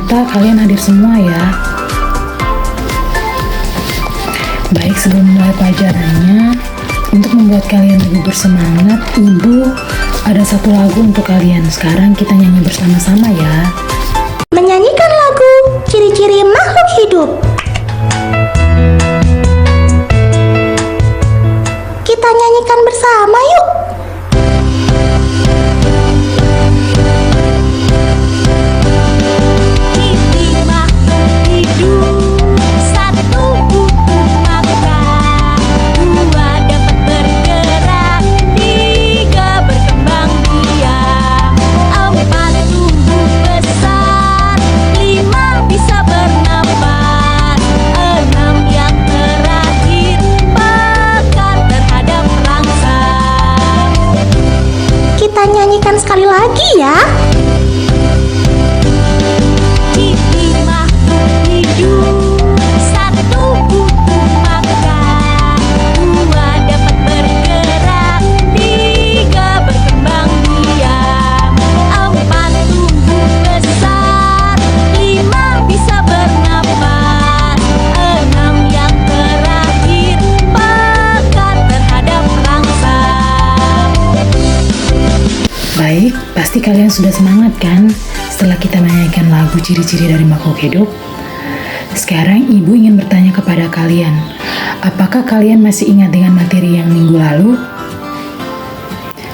ternyata kalian hadir semua ya. Baik, sebelum mulai pelajarannya, untuk membuat kalian lebih bersemangat, Ibu ada satu lagu untuk kalian. Sekarang kita nyanyi bersama-sama ya. Menyanyikan lagu Ciri-ciri Makhluk Hidup. Kita nyanyikan bersama yuk. Nyanyikan sekali lagi ya. Ciri makhluk hidup, satu butuh makan, dua dapat bergerak, tiga berkembang biak, empat tumbuh besar, lima bisa bernapas, enam yang terakhir pekat terhadap rangsang. Baik, pasti kalian sudah semangat kan setelah kita menyanyikan lagu ciri-ciri dari makhluk hidup? Sekarang Ibu ingin bertanya kepada kalian, apakah kalian masih ingat dengan materi yang minggu lalu?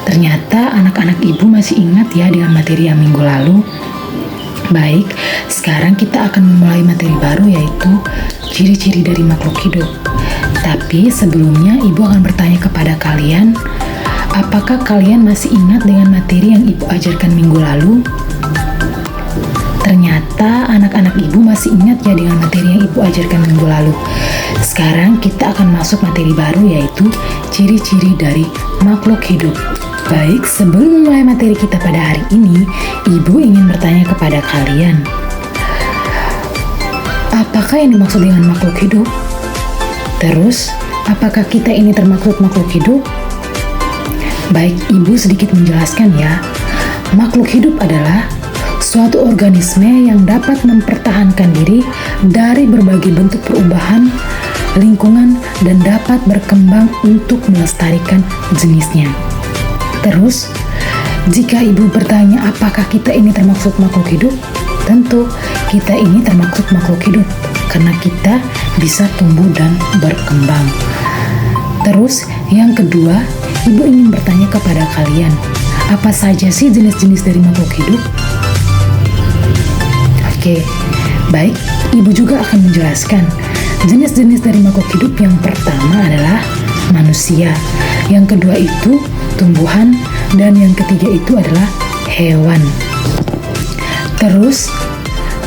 Ternyata anak-anak Ibu masih ingat ya dengan materi yang minggu lalu. Baik, sekarang kita akan memulai materi baru, yaitu ciri-ciri dari makhluk hidup. Tapi sebelumnya Ibu akan bertanya kepada kalian, apakah kalian masih ingat dengan materi yang Ibu ajarkan minggu lalu? Ternyata anak-anak Ibu masih ingat ya dengan materi yang Ibu ajarkan minggu lalu. Sekarang kita akan masuk materi baru, yaitu ciri-ciri dari makhluk hidup. Baik, sebelum memulai materi kita pada hari ini, Ibu ingin bertanya kepada kalian, apakah yang dimaksud dengan makhluk hidup? Terus, apakah kita ini termasuk makhluk hidup? Baik, Ibu sedikit menjelaskan ya. Makhluk hidup adalah suatu organisme yang dapat mempertahankan diri dari berbagai bentuk perubahan lingkungan dan dapat berkembang untuk melestarikan jenisnya. Terus, jika Ibu bertanya apakah kita ini termasuk makhluk hidup? Tentu, kita ini termasuk makhluk hidup karena kita bisa tumbuh dan berkembang. Terus, yang kedua, Ibu ingin bertanya kepada kalian, apa saja sih jenis-jenis dari makhluk hidup? Oke, baik, Ibu juga akan menjelaskan jenis-jenis dari makhluk hidup. Yang pertama adalah manusia, yang kedua itu tumbuhan, dan yang ketiga itu adalah hewan. Terus,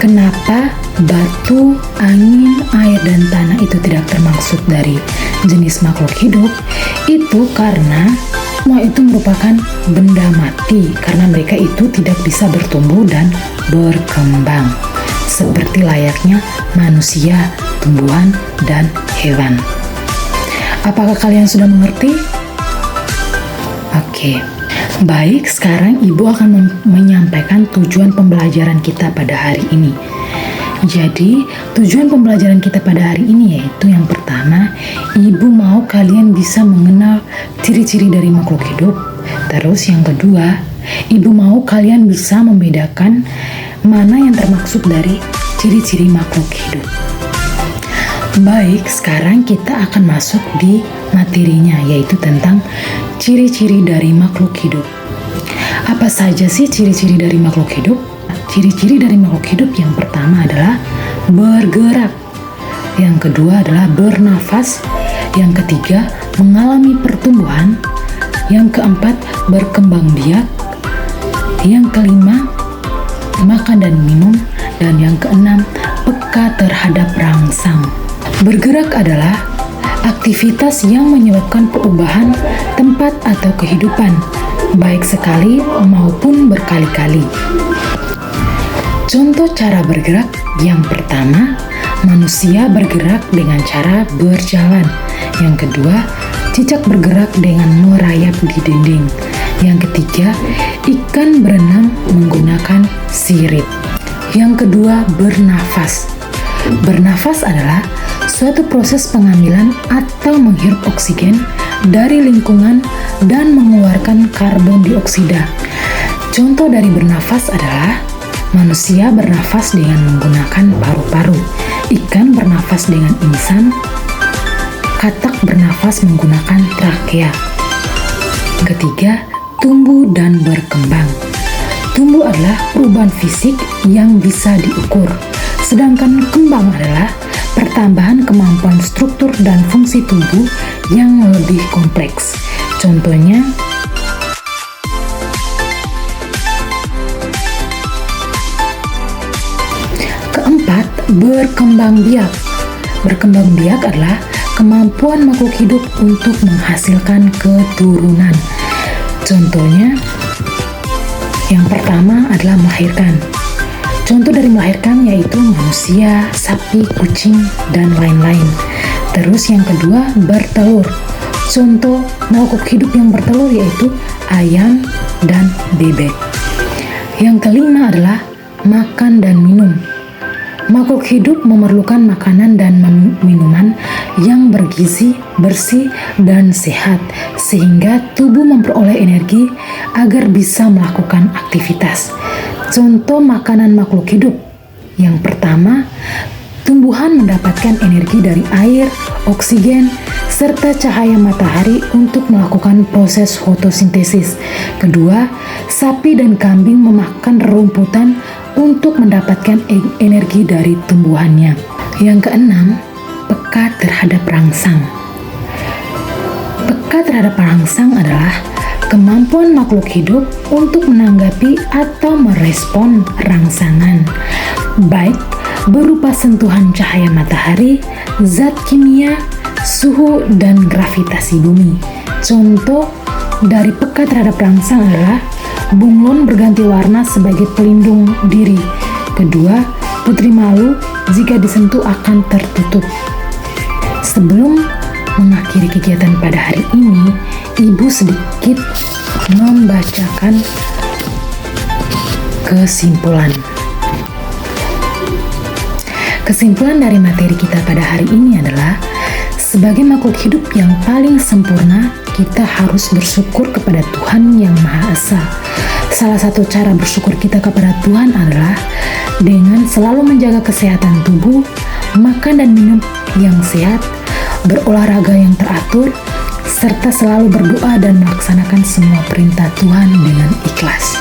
kenapa batu, angin, air, dan tanah itu tidak termasuk dari jenis makhluk hidup? Itu karena semua itu merupakan benda mati, karena mereka itu tidak bisa bertumbuh dan berkembang seperti layaknya manusia, tumbuhan, dan hewan. Apakah kalian sudah mengerti? Oke. Baik, sekarang Ibu akan menyampaikan tujuan pembelajaran kita pada hari ini. Jadi, tujuan pembelajaran kita pada hari ini yaitu yang pertama, Ibu mau kalian bisa mengenal ciri-ciri dari makhluk hidup. Terus yang kedua, Ibu mau kalian bisa membedakan mana yang termaksud dari ciri-ciri makhluk hidup. Baik, sekarang kita akan masuk di materinya, yaitu tentang ciri-ciri dari makhluk hidup. Apa saja sih ciri-ciri dari makhluk hidup? Ciri-ciri dari makhluk hidup yang pertama adalah bergerak, yang kedua adalah bernafas, yang ketiga mengalami pertumbuhan, yang keempat berkembang biak, yang kelima makan dan minum, dan yang keenam peka terhadap rangsang. Bergerak adalah aktivitas yang menyebabkan perubahan tempat atau kehidupan, baik sekali maupun berkali-kali. Contoh cara bergerak yang pertama, manusia bergerak dengan cara berjalan. Yang kedua, cicak bergerak dengan merayap di dinding. Yang ketiga, ikan berenang menggunakan sirip. Yang kedua, bernafas. Bernafas adalah suatu proses pengambilan atau menghirup oksigen dari lingkungan dan mengeluarkan karbon dioksida. Contoh dari bernafas adalah manusia bernafas dengan menggunakan paru-paru, ikan bernafas dengan insang, katak bernafas menggunakan trakea. Ketiga, tumbuh dan berkembang. Tumbuh adalah perubahan fisik yang bisa diukur, sedangkan kembang adalah pertambahan kemampuan struktur dan fungsi tubuh yang lebih kompleks. Contohnya, keempat, berkembang biak. Berkembang biak adalah kemampuan makhluk hidup untuk menghasilkan keturunan. Contohnya, yang pertama adalah melahirkan. Contoh dari melahirkan yaitu manusia, sapi, kucing, dan lain-lain. Terus yang kedua, bertelur. Contoh makhluk hidup yang bertelur yaitu ayam dan bebek. Yang kelima adalah makan dan minum. Makhluk hidup memerlukan makanan dan minuman yang bergizi, bersih, dan sehat, sehingga tubuh memperoleh energi agar bisa melakukan aktivitas. Contoh makanan makhluk hidup. Yang pertama, tumbuhan mendapatkan energi dari air, oksigen, serta cahaya matahari untuk melakukan proses fotosintesis. Kedua, sapi dan kambing memakan rerumputan untuk mendapatkan energi dari tumbuhannya. Yang keenam, peka terhadap rangsang. Peka terhadap rangsang adalah kemampuan makhluk hidup untuk menanggapi atau merespon rangsangan, baik berupa sentuhan cahaya matahari, zat kimia, suhu, dan gravitasi bumi. Contoh dari peka terhadap rangsang adalah bunglon berganti warna sebagai pelindung diri. Kedua, putri malu jika disentuh akan tertutup. Sebelum mengakhiri kegiatan pada hari ini, Ibu sedikit membacakan kesimpulan. Kesimpulan dari materi kita pada hari ini adalah, sebagai makhluk hidup yang paling sempurna, kita harus bersyukur kepada Tuhan Yang Maha Esa. Salah satu cara bersyukur kita kepada Tuhan adalah dengan selalu menjaga kesehatan tubuh, makan dan minum yang sehat, berolahraga yang teratur, serta selalu berdoa dan melaksanakan semua perintah Tuhan dengan ikhlas.